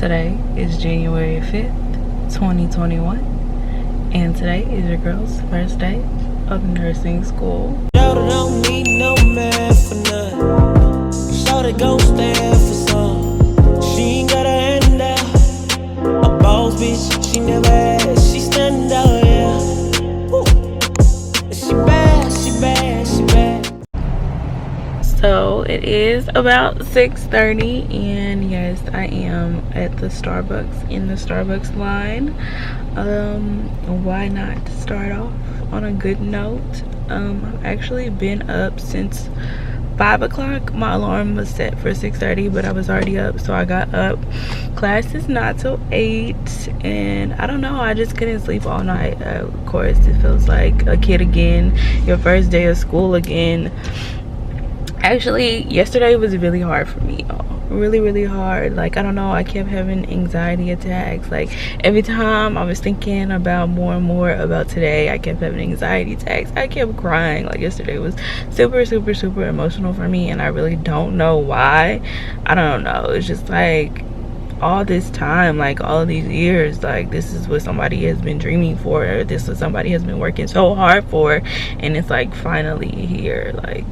Today is January 5th, 2021, and today is your girl's first day of nursing school. Don't need no man for none. Shawty gon' stand for some. She ain't got her hand out. A boss bitch, she never asked. She stand out, yeah. Woo. She bad, she bad, she bad. So it is about 6:30, and yes, I am at the Starbucks, in the Starbucks line. Why not start off on a good note? I've actually been up since 5 o'clock. My alarm was set for 6:30, but I was already up, so I got up. Class is not till 8, and I don't know, I just couldn't sleep all night. Of course, it feels like a kid again, your first day of school again. Actually, yesterday was really hard for me, y'all. Really hard. Like, I don't know, I kept having anxiety attacks. Like, every time I was thinking about more and more about today, I kept having anxiety attacks. I kept crying. Like, yesterday was super emotional for me, and I really don't know why. I don't know, it's just like all this time, like all of these years, like this is what somebody has been dreaming for, or this is what somebody has been working so hard for, and it's like finally here. Like,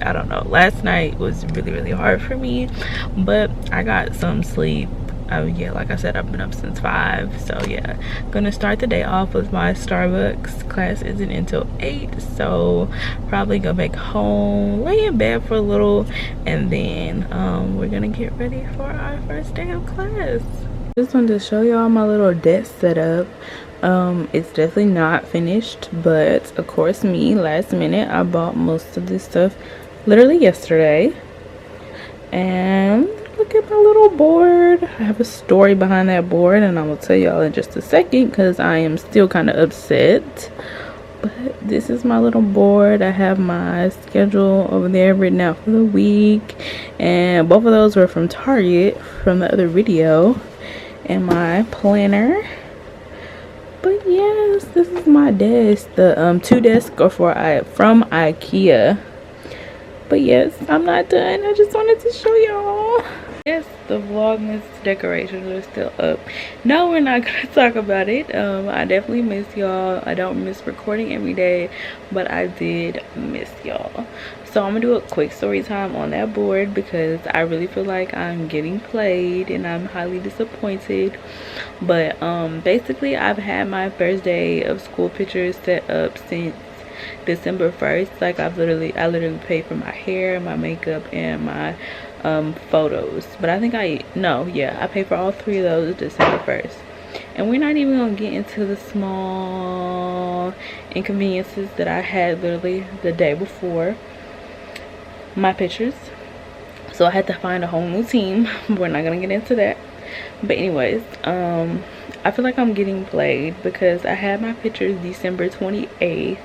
I don't know, last night was really hard for me, but I got some sleep. Yeah, like I said, I've been up since 5, so yeah, gonna start the day off with my Starbucks. Class isn't until 8, so probably go back home, lay in bed for a little, and then we're gonna get ready for our first day of class. Just wanted to show y'all my little desk setup. It's definitely not finished, but of course, me, last minute, I bought most of this stuff literally yesterday. And look at my little board. I have a story behind that board, and I will tell y'all in just a second because I am still kind of upset. But this is my little board. I have my schedule over there written out for the week, and both of those were from Target from the other video, and my planner. But yes, this is my desk. The 2 desks are from IKEA. But yes, I'm not done. I just wanted to show y'all. Yes, the vlogmas decorations are still up. No, we're not gonna talk about it. I definitely miss y'all. I don't miss recording every day, but I did miss y'all. So I'm gonna do a quick story time on that board because I really feel like I'm getting played and I'm highly disappointed. But basically, I've had my first day of school pictures set up since December 1st. Like, I literally paid for my hair, my makeup, and my photos. But I think I paid for all 3 of those December 1st. And we're not even gonna get into the small inconveniences that I had literally the day before my pictures. So I had to find a whole new team. We're not gonna get into that. But anyways, I feel like I'm getting played because I had my pictures December 28th.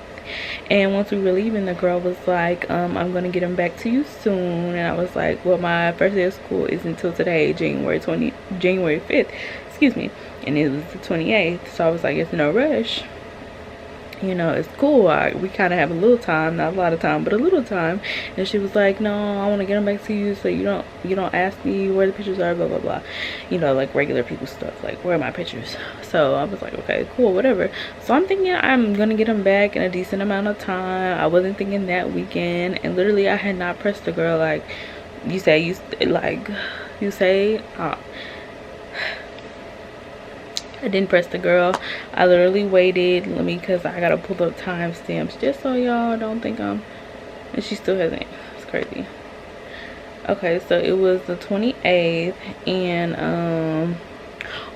And once we were leaving, the girl was like, I'm gonna get them back to you soon. And I was like, well, my first day of school is until today, January 5th, excuse me, and it was the 28th. So I was like, it's no rush, you know, it's cool. We kind of have a little time, not a lot of time, but a little time. And she was like, no, I want to get them back to you so you don't ask me where the pictures are, blah blah blah, you know, like regular people stuff, like where are my pictures. So I was like, okay, cool, whatever. So I'm thinking I'm gonna get them back in a decent amount of time. I wasn't thinking that weekend, and literally I had not pressed the girl like you say I didn't press the girl. I literally waited, because I gotta pull up timestamps just so y'all don't think and she still hasn't. It's crazy. Okay, so it was the 28th, and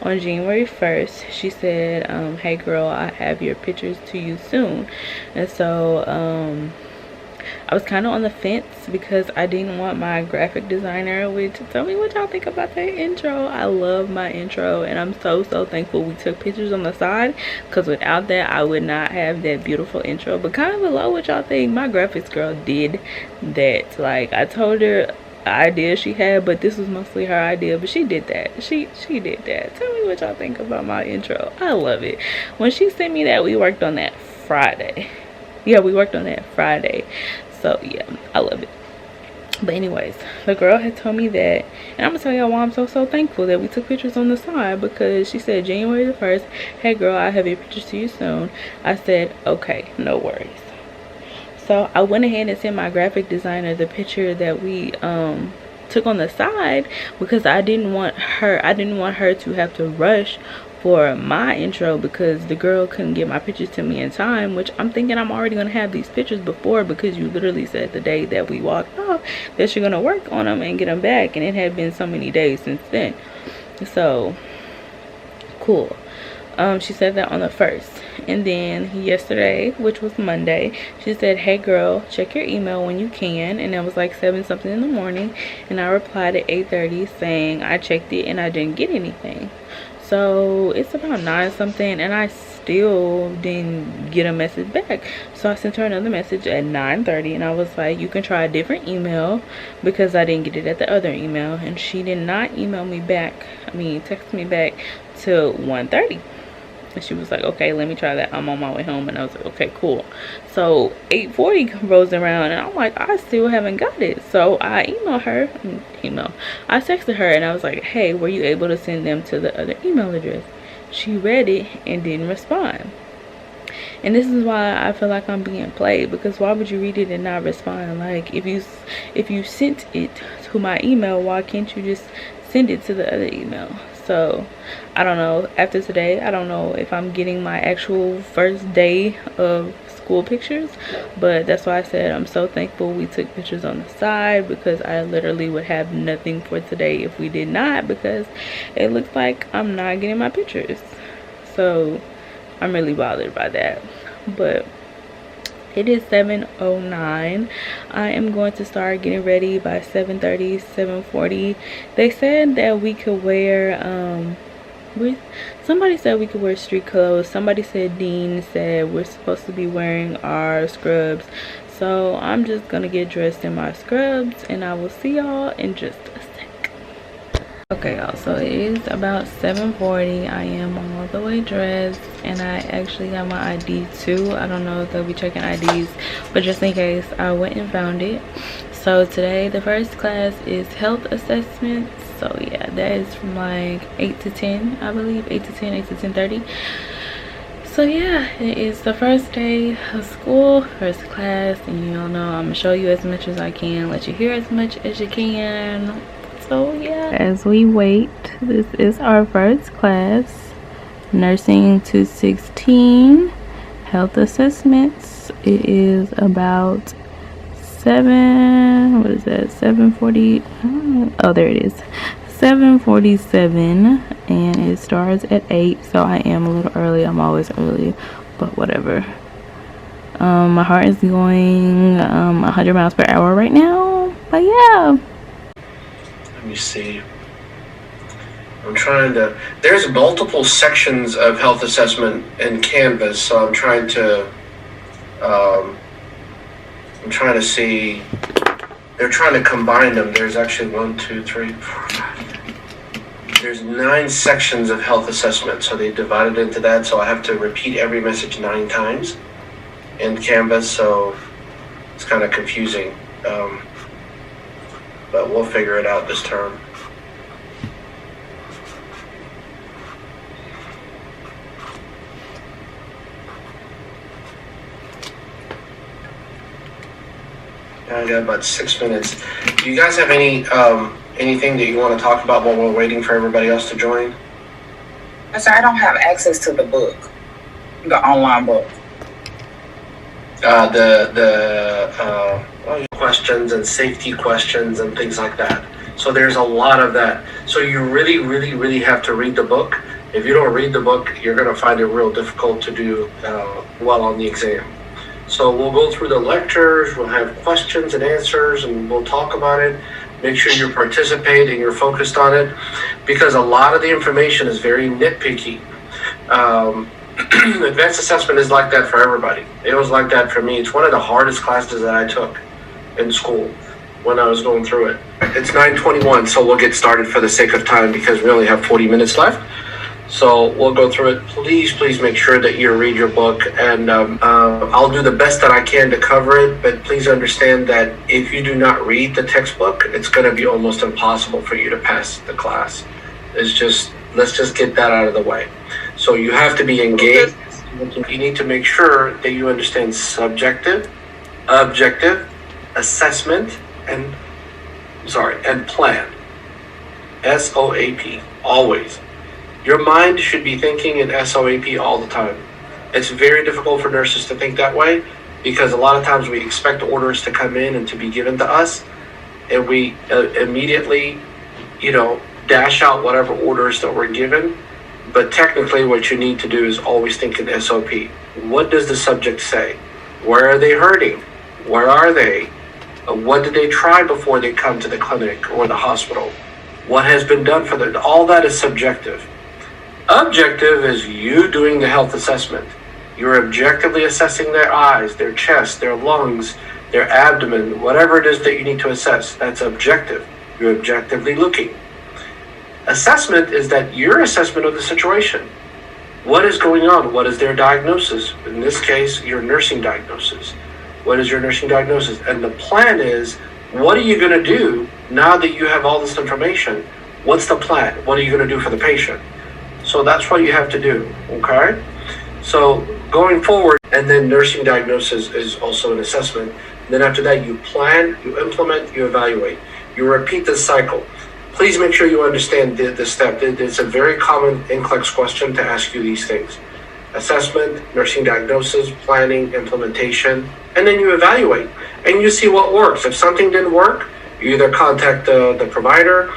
on January 1st she said, hey girl, I have your pictures to you soon. And so I was kind of on the fence because I didn't want my graphic designer to tell me what y'all think about that intro. I love my intro, and I'm so thankful we took pictures on the side, because without that I would not have that beautiful intro. But comment below what y'all think. My graphics girl did that. Like, I told her idea she had, but this was mostly her idea, but she did that. She did that. Tell me what y'all think about my intro. I love it. When she sent me that, we worked on that Friday. Yeah, we worked on that Friday. So yeah, I love it. But anyways, the girl had told me that, and I'm gonna tell y'all why I'm so thankful that we took pictures on the side, because she said January the 1st, hey girl, I have your pictures to you soon. I said okay, no worries. So I went ahead and sent my graphic designer the picture that we took on the side, because I didn't want her to have to rush for my intro, because the girl couldn't get my pictures to me in time, which I'm thinking I'm already gonna have these pictures before, because you literally said the day that we walked off that you're gonna work on them and get them back, and it had been so many days since then. So cool. She said that on the 1st, and then yesterday, which was Monday, she said, hey girl, check your email when you can, and it was like 7 something in the morning, and I replied at 8:30 saying I checked it and I didn't get anything. So it's about 9 something, and I still didn't get a message back. So I sent her another message at 9:30, and I was like, you can try a different email, because I didn't get it at the other email. And she did not email me back, text me back till 1:30. And she was like, okay, let me try that, I'm on my way home. And I was like, okay, cool. So 8:40 rolls around, and I'm like, I still haven't got it. So I I texted her, and I was like, hey, were you able to send them to the other email address? She read it and didn't respond. And this is why I feel like I'm being played, because why would you read it and not respond? Like, if you sent it to my email, why can't you just send it to the other email? So I don't know, after today, I don't know if I'm getting my actual first day of school pictures, but that's why I said I'm so thankful we took pictures on the side, because I literally would have nothing for today if we did not, because it looks like I'm not getting my pictures. So I'm really bothered by that. But it is 7:09. I am going to start getting ready by 7:30, 7:40. They said that we could wear somebody said we could wear street clothes. Somebody said, Dean said we're supposed to be wearing our scrubs. So I'm just gonna get dressed in my scrubs, and I will see y'all in just a sec. Okay y'all, so it is about 7:40. I am all the way dressed, and I actually have my ID too. I don't know if they'll be checking IDs, but just in case, I went and found it. So today the first class is health assessments. So yeah, that is from like 8 to 10, I believe. 8 to 10, 8 to 10:30. So yeah, it is the first day of school, first class, and you all know I'm gonna show you as much as I can, let you hear as much as you can. So yeah, as we wait, this is our first class, nursing 216, health assessments. It is about 7:40. Oh, there it is, 7:47, and it starts at 8. So I am a little early. I'm always early, but whatever. My heart is going 100 miles per hour right now, but yeah. Let me see. I'm trying to, there's multiple sections of health assessment in Canvas, so I'm trying to see, they're trying to combine them. There's actually 1, 2, 3, 4, 5. There's 9 sections of health assessment, so they divided into that, so I have to repeat every message 9 times in Canvas, so it's kind of confusing. But we'll figure it out this term. I got about 6 minutes. Do you guys have any anything that you want to talk about while we're waiting for everybody else to join? So I don't have access to the book, the online book. Questions and safety questions and things like that. So there's a lot of that. So you really have to read the book. If you don't read the book, you're going to find it real difficult to do well on the exam. So we'll go through the lectures, we'll have questions and answers, and we'll talk about it. Make sure you participate and you're focused on it, because a lot of the information is very nitpicky. Advanced assessment is like that for everybody. It was like that for me. It's one of the hardest classes that I took in school when I was going through it. It's 9:21, so we'll get started for the sake of time, because we only have 40 minutes left. So we'll go through it. Please make sure that you read your book, and I'll do the best that I can to cover it, but please understand that if you do not read the textbook, it's going to be almost impossible for you to pass the class. Let's just get that out of the way. So you have to be engaged. You need to make sure that you understand subjective, objective, assessment, and plan. SOAP, always. Your mind should be thinking in SOAP all the time. It's very difficult for nurses to think that way because a lot of times we expect orders to come in and to be given to us, and we immediately, dash out whatever orders that we're given. But technically what you need to do is always think in SOP. What does the subject say? Where are they hurting? Where are they? What did they try before they come to the clinic or the hospital? What has been done for them? All that is subjective. Objective is you doing the health assessment. You're objectively assessing their eyes, their chest, their lungs, their abdomen, whatever it is that you need to assess. That's objective. You're objectively looking. Assessment is that your assessment of the situation. What is going on? What is their diagnosis? In this case, your nursing diagnosis. What is your nursing diagnosis? And the plan is, what are you going to do now that you have all this information? What's the plan? What are you going to do for the patient? So that's what you have to do, okay? So going forward, and then nursing diagnosis is also an assessment. And then after that, you plan, you implement, you evaluate. You repeat this cycle. Please make sure you understand this step. It's a very common NCLEX question to ask you these things. Assessment, nursing diagnosis, planning, implementation, and then you evaluate. And you see what works. If something didn't work, you either contact the provider,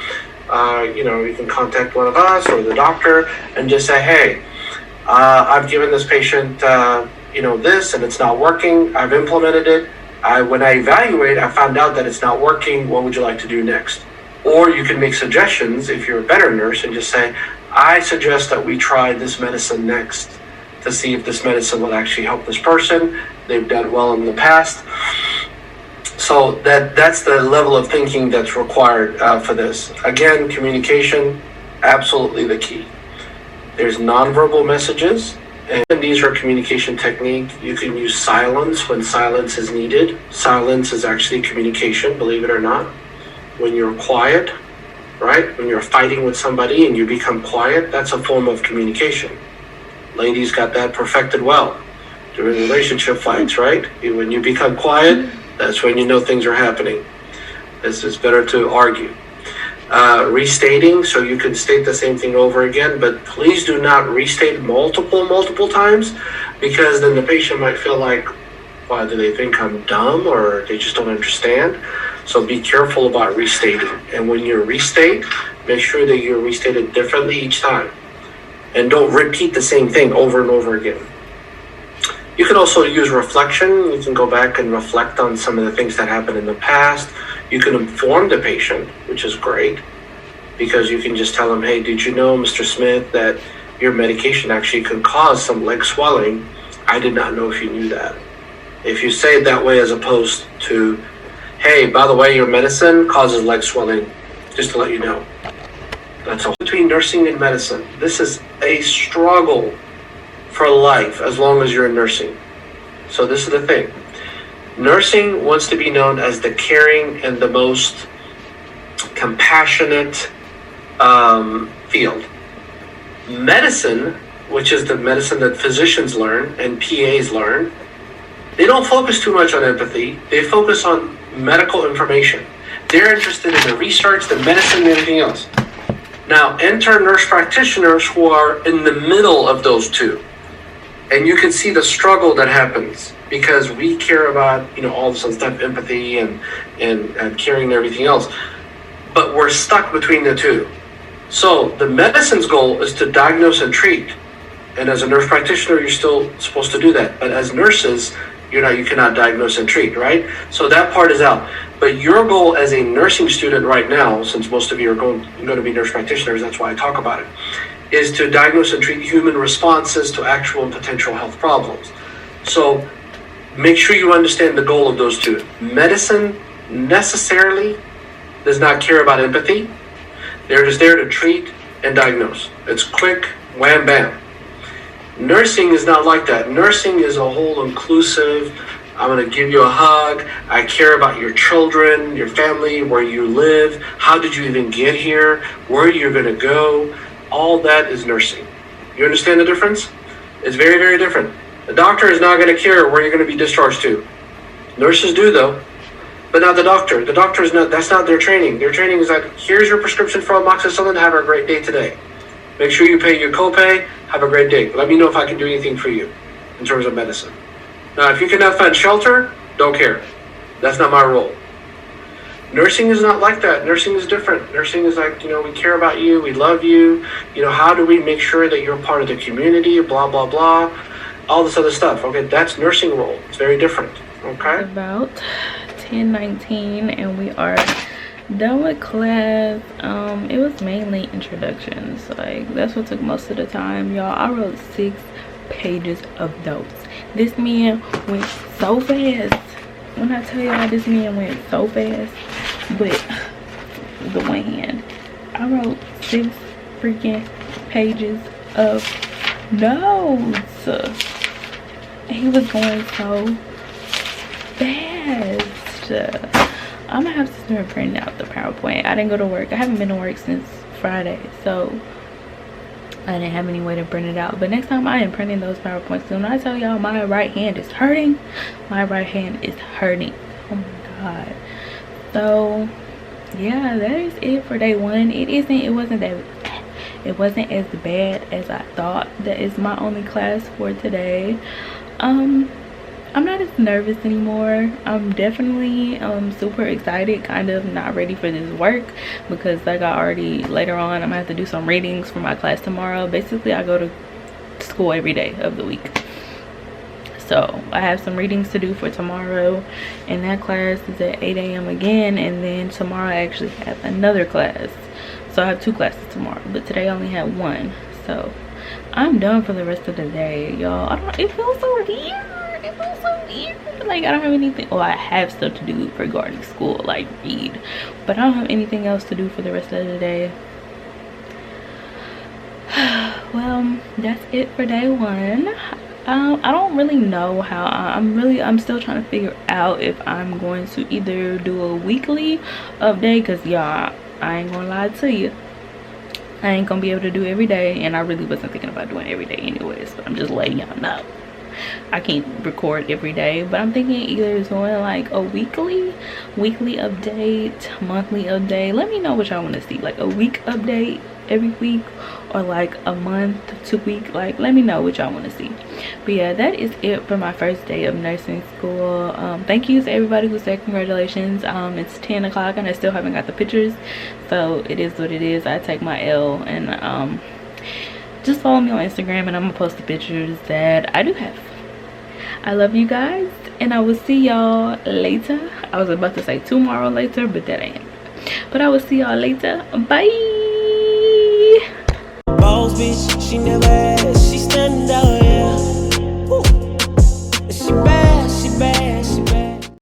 you can contact one of us or the doctor and just say, hey, I've given this patient, this, and it's not working. I've implemented it. When I evaluate, I found out that it's not working. What would you like to do next? Or you can make suggestions if you're a better nurse and just say, I suggest that we try this medicine next to see if this medicine will actually help this person. They've done well in the past. So that's the level of thinking that's required for this. Again, communication, absolutely the key. There's nonverbal messages, and these are communication technique. You can use silence when silence is needed. Silence is actually communication, believe it or not. When you're quiet, right? When you're fighting with somebody and you become quiet, that's a form of communication. Ladies got that perfected well during relationship fights, right? When you become quiet, that's when you know things are happening. It's better to argue. Restating, so you can state the same thing over again, but please do not restate multiple times, because then the patient might feel like, why, do they think I'm dumb or they just don't understand? So be careful about restating. And when you restate, make sure that you restate it differently each time. And don't repeat the same thing over and over again. You can also use reflection. You can go back and reflect on some of the things that happened in the past. You can inform the patient, which is great, because you can just tell them, hey, did you know, Mr. Smith, that your medication actually can cause some leg swelling? I did not know if you knew that. If you say it that way as opposed to, hey, by the way, your medicine causes leg swelling, just to let you know. That's all. Between nursing and medicine, this is a struggle for life as long as you're in nursing. So this is the thing. Nursing wants to be known as the caring and the most compassionate field. Medicine, which is the medicine that physicians learn and PAs learn, they don't focus too much on empathy. They focus on medical information. They're interested in the research, the medicine, and everything else. Now, enter nurse practitioners who are in the middle of those two. And you can see the struggle that happens because we care about, all this other stuff, empathy and caring and everything else. But we're stuck between the two. So the medicine's goal is to diagnose and treat. And as a nurse practitioner, you're still supposed to do that. But as nurses, you cannot diagnose and treat, right? So that part is out. But your goal as a nursing student right now, since most of you are going to be nurse practitioners, that's why I talk about it, is to diagnose and treat human responses to actual and potential health problems. So make sure you understand the goal of those two. Medicine necessarily does not care about empathy. They're just there to treat and diagnose. It's quick, Wham bam. Nursing is not like that. Nursing is a whole inclusive. I'm going to give you a hug. I care about your children, your family, where you live. How did you even get here? Where you're going to go. All that is nursing. You understand the difference? It's very, very different. The doctor is not going to care where you're going to be discharged to. Nurses do, though. But not the doctor. The doctor is not, that's not their training. Their training is like, here's your prescription for amoxicillin. Have a great day today. Make sure you pay your copay. Have a great day. Let me know if I can do anything for you in terms of medicine. Now, if you cannot find shelter, don't care. That's not my role. Nursing is not like that. Nursing is different. Nursing is like, we care about you. We love you. How do we make sure that you're part of the community? Blah, blah, blah. All this other stuff. Okay, that's nursing role. It's very different. Okay? About 10:19 and we are done with class. It was mainly introductions. Like, that's what took most of the time, y'all. I wrote 6 pages of notes. This man went so fast. When I tell y'all, this man went so fast, but the one hand, I wrote 6 freaking pages of notes. He was going so fast. I'm gonna have to start printing out the PowerPoint. I didn't go to work. I haven't been to work since Friday, so I didn't have any way to print it out. But next time I am printing those PowerPoints. So when I tell y'all my right hand is hurting, my right hand is hurting. Oh my god. So yeah, that is it for day 1. It wasn't as bad as I thought. That is my only class for today. I'm not as nervous anymore. I'm definitely super excited, kind of not ready for this work, because like I already, later on I'm gonna have to do some readings for my class tomorrow. Basically, I go to school every day of the week, so I have some readings to do for tomorrow, and that class is at 8 a.m. again. And then tomorrow I actually have another class, so I have 2 classes tomorrow, but today I only had 1. So I'm done for the rest of the day, y'all. It feels so weird. It feels so weird. Like, I don't have anything. Well, I have stuff to do regarding school, like read, but I don't have anything else to do for the rest of the day. Well, that's it for day 1. I don't really know how. I'm still trying to figure out if I'm going to either do a weekly update, because y'all, I ain't gonna lie to you, I ain't gonna be able to do every day, and I really wasn't thinking about doing every day anyways, but I'm just letting y'all know I can't record every day. But I'm thinking either doing like a weekly update, monthly update. Let me know what y'all want to see, like a week update every week, or like a month, 2 week. Like, let me know what y'all want to see. But yeah, that is it for my first day of nursing school. Thank you to everybody who said congratulations. It's 10 o'clock and I still haven't got the pictures, so it is what it is. I take my L, and just follow me on Instagram and I'm gonna post the pictures that I do have. I love you guys, and I will see y'all later. I was about to say tomorrow later, but that ain't. But I will see y'all later. Bye. Boss bitch, she never asked, she stand out.